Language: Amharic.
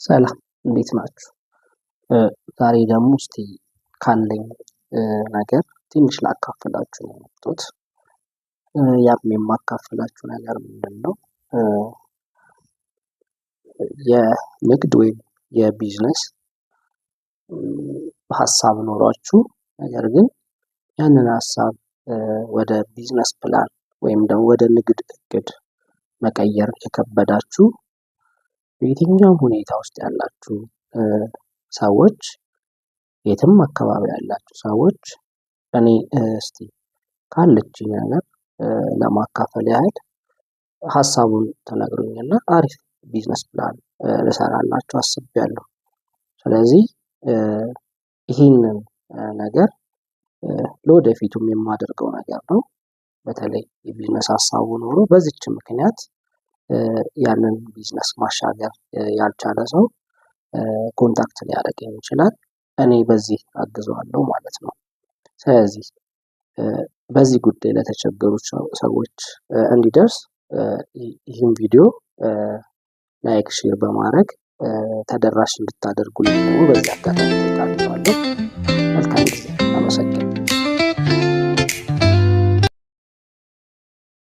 ሰላም እንዴት ናችሁ? ዛሬ ደግሞ እስቲ ካለኝ ነገር ትንሽ ላካፍላችሁ ነው የመጣሁት። ያም የማካፍላችሁ ነገር ምንድነው? የንግድ ወይም የቢዝነስ ሀሳብ ኖሯችሁ ነገር ግን ያንን ሀሳብ ወደ ቢዝነስ ፕላን ወይም ደግሞ ወደ ንግድ እቅድ መቀየር የከበዳችሁ በየትኛውም ሁኔታ ውስጥ ያላችሁ ሰዎች የትም አካባቢ ያላችሁ ሰዎች እኔ እስቲ ካለችኝ ነገር ለማካፈል ያህል ሀሳቡን ተነግሮኛልና አሪፍ ቢዝነስ ፕላን ልሰራላችሁ አስቤያለሁ። ስለዚህ ይህንን ነገር ለወደፊቱም የማደርገው ነገር ነው። በተለይ የቢዝነስ ሀሳቡ ኖሮ በዚች ምክንያት ያንን ቢዝነስ ማሻገር ያልቻለ ሰው ኮንታክት ሊያደርገኝ ይችላል። እኔ በዚህ አግዘዋለሁ ማለት ነው። ስለዚህ በዚህ ጉዳይ ለተቸገሩ ሰዎች እንዲደርስ ይህን ቪዲዮ ላይክ ሼር በማድረግ ተደራሽ እንድታደርጉልኝ ነው በዚህ አጋጣሚ እጠይቃለሁ።